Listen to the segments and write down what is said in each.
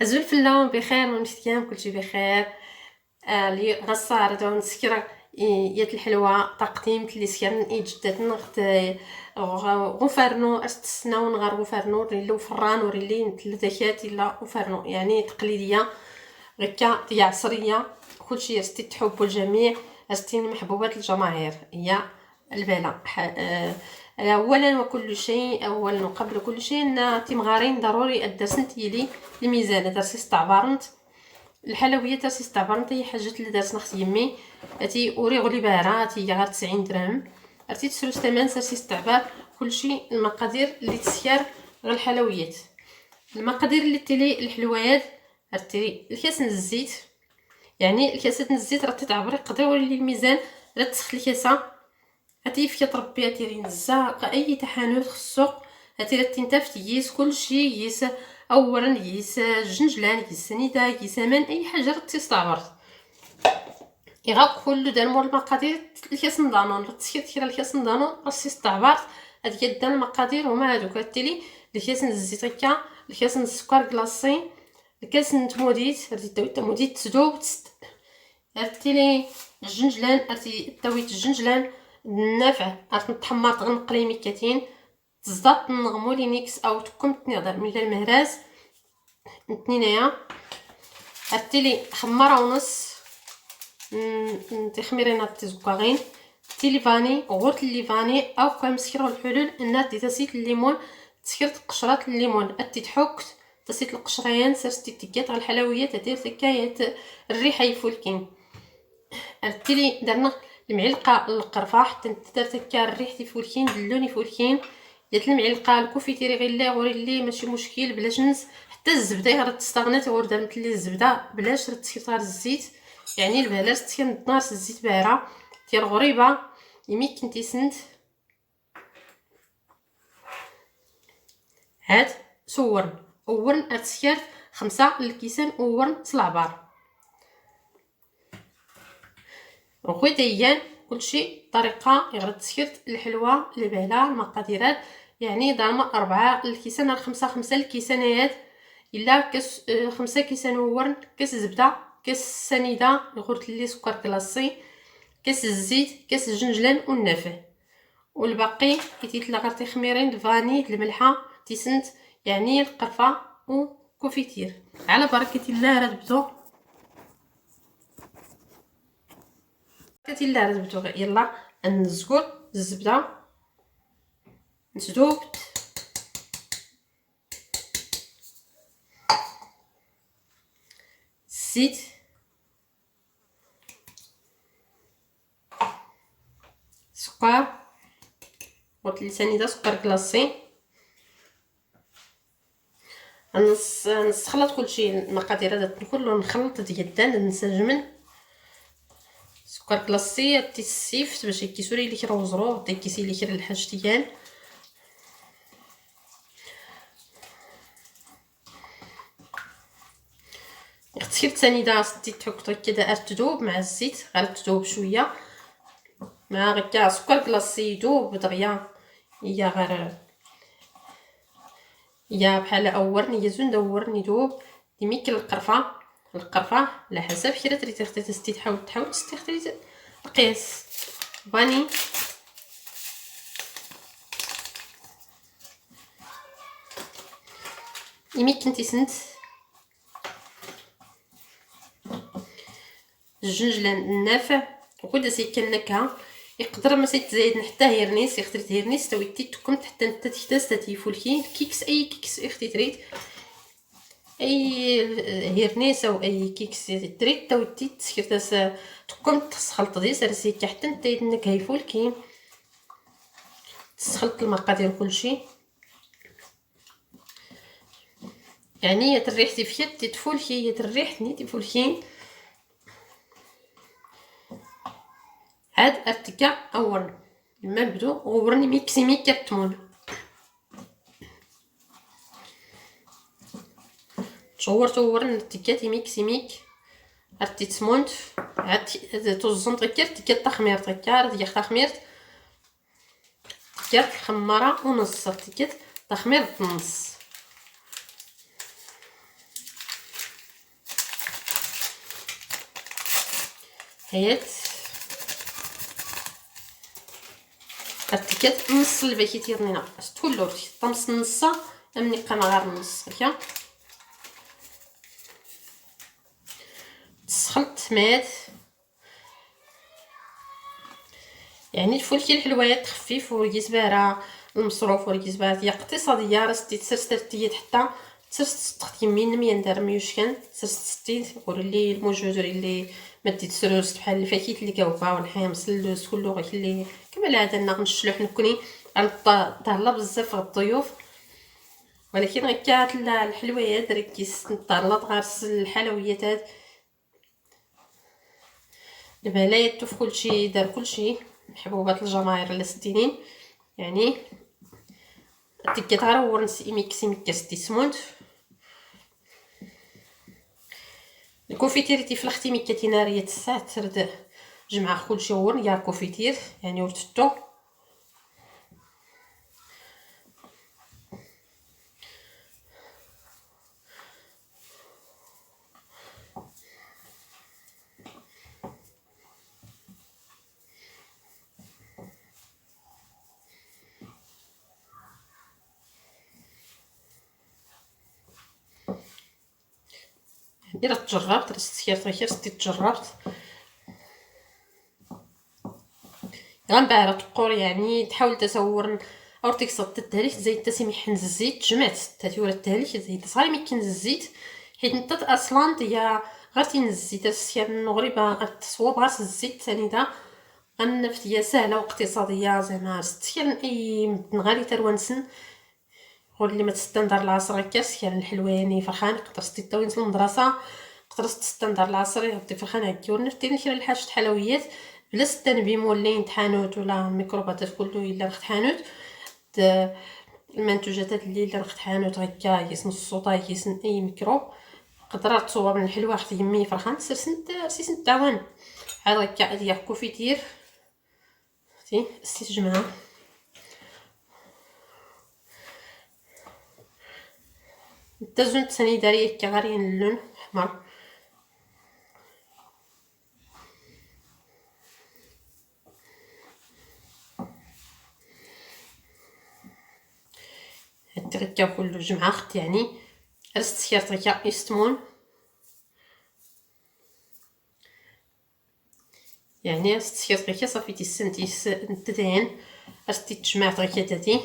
أزول فلا بخير ونشتيام كلشي بخير. لي غصار دون نسكر يات الحلوة تقديم اللي سكرن جدات نغت غفرنو استسناو نغار غفرنو ريلو فران وريلي ثلاثة لا غفرنو يعني تقليدية غكا هي عصرية كلشي رستي تحب الجميع رستي محبوبات الجماهير هي البلا. اولا وكل شيء اولا وقبل كل شيء ان تيمغارين ضروري الدرسنت يلي الميزان درسي استعبرنت الحلويات درسي استعبرنت هي حاجات اللي درسنا اختي يمي اتي اوري غلي باراتي غير 90 درهم ارتي تسلو ثمن سرسي استعبار كلشي المقادير اللي تسير غير الحلويات. المقادير اللي تلي الحلويات ارتي الكاس الزيت يعني الكاسات الزيت راه تتعبري يقدر يولي الميزان لا تسخلي كاسه هاتي فيا تربي هاتي نزاق اي تحانوت خصو هاتي تنتف ييس كلشي ييس اولا ييس الجنجلان ييس سنيده ييس مان اي حاجه تستعبرت يغا كل دار مول المقادير الكاس نضانون تسكيت كيرا الكاس نضانون راسي استعبرت هاد يدان المقادير هما هادوك هاتيلي الكاس الزيت هكا الكاس السكر كلاصي الكاس نتموديت هاتي تموديت تذوب هاتيلي الجنجلان هاتي طويت الجنجلان النافع تحمر تغنقلي ميكاتين تزداد نغمو لينيكس او تكم تنيضر من المهراز نتنينايا هاتيلي خمره ونص تخميرينا تزكاغين تيليفاني غورت الليفاني او كمسكرو الحلول ان تسيت الليمون تسكرت قشرات الليمون اتي تحكت تسيت القشريان سرستي تيكات على الحلويات دير تكايات الريحه يفولكين ارتلي درنا المعلقه القرفه حتى درت هكا الريح تيفولكين دلوني فولكين درت المعلقه الكوفيتيري غير لا غوري لي ماشي مشكل بلاش نس حتى الزبده راه تستغنات غور درت لي الزبده بلاش راه تسكيت غير الزيت يعني البلاش تكن نار الزيت بارا ديال غريبه يمي كنتي سنت هاد صورن اورن ارتسكرت 5 الكيسان اورن صلعبار وخويتيان كلشي طريقه غير تسكرت الحلوه البهله المقاديرات يعني ضرما 4 الكيسان 5 الكيسانيات الا كاس 5 كيسان ورن كاس زبده كاس سنيده غرت لي سكر كلاصي كاس الزيت كاس الجنجلان والنافع والباقي يتيتلا تخميرين الفاني الملحه تيسنت يعني القرفه وكوفيتير على بركه الله. راه تبدو الله راه تبدو يلا نزكو الزبده نسدوب الزيت سكر قلت لساني دا سكر كلاصي نخلط كلشي المقادير هذا كله نخلط ديال نسجمن سكر كلاصي تيسيفت باش كيسوري لي كرا وزرو دي كيسي لي كرا الحاج ديال اختير ثاني دا ستي تحك كده تذوب مع الزيت غير تذوب شويه مع غكا سكر كلاصي يذوب دغيا هي غير يا بحال اورن هي زون دورن يذوب ديميك القرفه على حسب كي تريد تختي تحاول تختي القياس باني يميك كنتي سنت الجنجلان النافع وكل سي كنكها يقدر ما تزايد حتى هيرنيس يختار هيرنيس تويتي تكون حتى انت تحتاج تيفولكين كيكس اي كيكس اختي تريد اي هيرنيس او اي كيكس تريد تويتي تسكرتاس تكون تخلط دي سرسي حتى انت انك هيفولكين تخلط المقادير كلشي يعني يا الريح تفيت تفولكي يا الريح ني تفولكين عاد ارتكا اول ما بدو غورني ميكسيمي كتمون تصورن ارتكاتي ميكسيميك ارتي تسمونت عاد توزنت غير تكات تخمير تكار ديال تخمير تكات خماره ونص تكات تخمير نص هيت ارتكات نص الباكيت يرنينا تولو طمس نصا امني قنا غير نص هكا تسخلط مات. يعني الفولكي الحلويات خفيف ورقيس بارا المصروف ورقيس بارا هي اقتصاديه راسدي تسرستي حتى تستخدم من مين دار ميوشكان تستي ورلي الموجود اللي ما ديت سروس بحال الفاكيت اللي كاوبا والحامص اللوز كله غير اللي كما العاده نغنشلو حنكوني طالله بزاف الضيوف. ولكن هكا الحلويات ركيس نطلط غارس الحلويات البلايات في كلشي دار كلشي محبوبات الجماهير الفلسطينيين. يعني تيكا تغرور نسي ميكسي ميكاستي سمونت الكوفيتير تيفلختي ميكاتي ناريه الساعه ترد جمعه كلشي ورن يا كوفيتير يعني ورتفتو إلا تجربت رستيات غير تجربت غنباع تقور يعني تحاول تصور او تكسط التاريخ زي تسمي حنز الزيت جمعت تاتيور التاريخ زي صغير ميكن الزيت حيت انت اصلا هي غير تنز الزيت السيان المغربه غتصوب غير الزيت ثاني دا غنفت هي سهله واقتصاديه زعما ستيان اي مدن تروانسن واللي ما تستندر العصر كاس كان الحلواني فرحان قدر ستي وينزل المدرسه قدر تستندر العصر يغدي فرحان هكا ونفتي كاين الحاجه الحلويات بلا التنبيه مولين تحانوت ولا الميكروبات كله الا نخت حانوت المنتوجات اللي نخت حانوت هكا يسن الصوطا يسن اي ميكرو قدرات تصور من الحلوه اختي يمي فرحان سيسن تعاون هذا هكا ديال كوفيتير سي جماعه التزون ثاني داري هكا غير اللون احمر هكا كله جمعه اخت يعني رست سيرت هكا يستمون يعني رست سيرت هكا صافي تيسنتيس نتدين رستي تجمعت هكا تاتي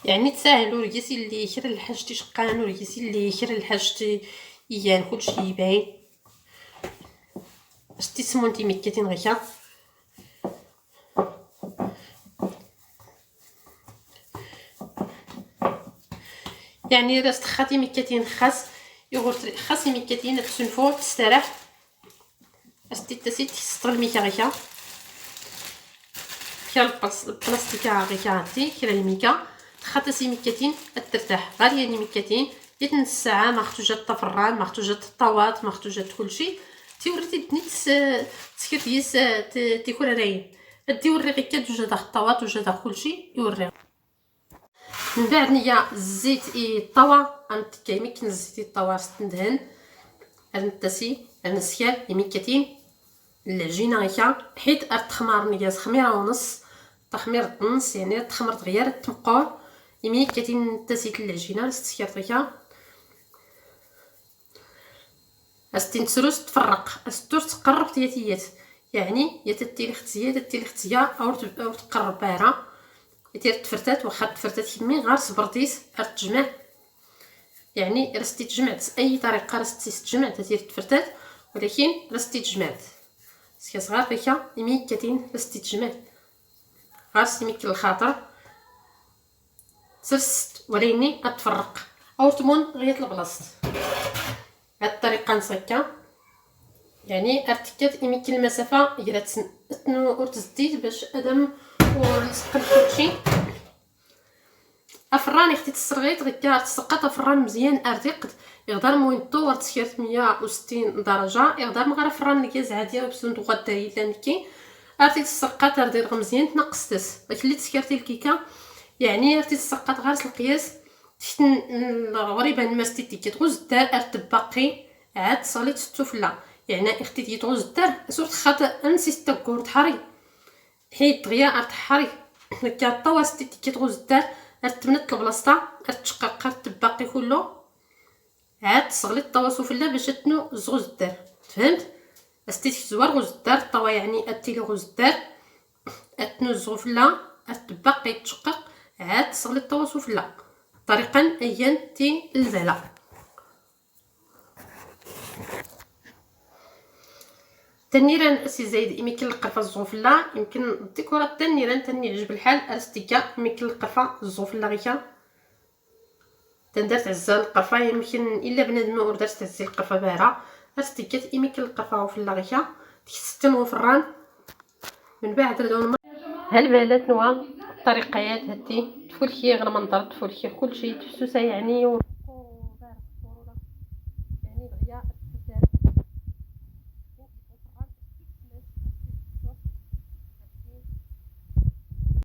يعني تساهلوا رجسي اللي يكر الحاجتي شقان ورجسي اللي يكر الحاجتي يان كلشي يبان شتي سمونتي ميكاتين غيكا يعني راست خاتي ميكاتين خاص يغور خاصي ميكاتين تسنفو تستراح استي تسيت تستغل ميكا غيكا كيا البلاستيكا غيكا هاتي كيرا الميكا خاطسي ميكاتين ترتاح غير يعني ميكاتين يتن الساعه ما خرجت الطفران ما خرجت الطوات ما خرجت كلشي تيوريتي نيت تسكت يس تيكون راين تيوري غير جوج داخل الطوات وجا داخل كلشي يوري من بعد نيا الزيت الطوا انت كيميك الزيت الطوا ندهن نتسي نسيال يميكاتين العجينه هكا حيت تخمر نيا خميره ونص تخمير النص يعني تخمر غير التمقور يميك كاتين تسيت العجينه استكرت هكا استين تسروس تفرق استور تقرب تياتيات يعني يا تتي الاختيار تتي الاختيار او تقرب بارا يتير تفرتات واخا تفرتات كمي غير صبرتيس تجمع يعني رستي تجمعت اي طريقه رستي تجمعت تير تفرتات ولكن رستي تجمعت سكا صغار هكا يميك كاتين رستي تجمعت غير سميك الخاطر سرست وليني اتفرق او تمون غير البلاصه هاد الطريقه نسكا يعني ارتكات يمكن المسافه جرات اتنو تزديد باش ادم ونسقط كلشي افران اختي الصرغيط غير تسقط افران مزيان ارتقد يقدر موين طور تسكرت 160 درجه يقدر مغرا فران كاز عاديه بسندوق الدري لانكي ارتي تسقط ردير مزيان تنقصتس ولكن اللي تسكرتي الكيكه يعني ارتي تسقط غير القياس غريبه الماستي تيكيتغوز دار ارتب باقي عاد صليت السفلى يعني اختي تيتغوز دار سورت خاطر انسيت تاكور حري حيت دغيا ارتحري هكا طواس تيكيتغوز دار ارتبنت البلاصه ارتشقق ارتب باقي كله عاد صغليت الطوا سفلى باش تنو زغوز دار فهمت استيت زوار غوز دار الطوا يعني اتيلي غوز دار اتنو الزغفله ارتباقي تشقق عاد صغلي الطوا سفلى طريقا ايان تي البلا تنيران سي زايد يمكن القرفه الزغفله يمكن الديكورات تنيران تاني عجب الحال ارستيكا يمكن القرفه الزغفله غيكا تندرت عزال القرفه يمكن الا بنادم ما درت تعزي القرفه باهره ارستيكات يمكن القرفه في اللاغيكا تكستن وفران من بعد ردون هالبالات نوا الطريقيات هاتي تفولكي غير منظر تفولكي كلشي تفسوسه يعني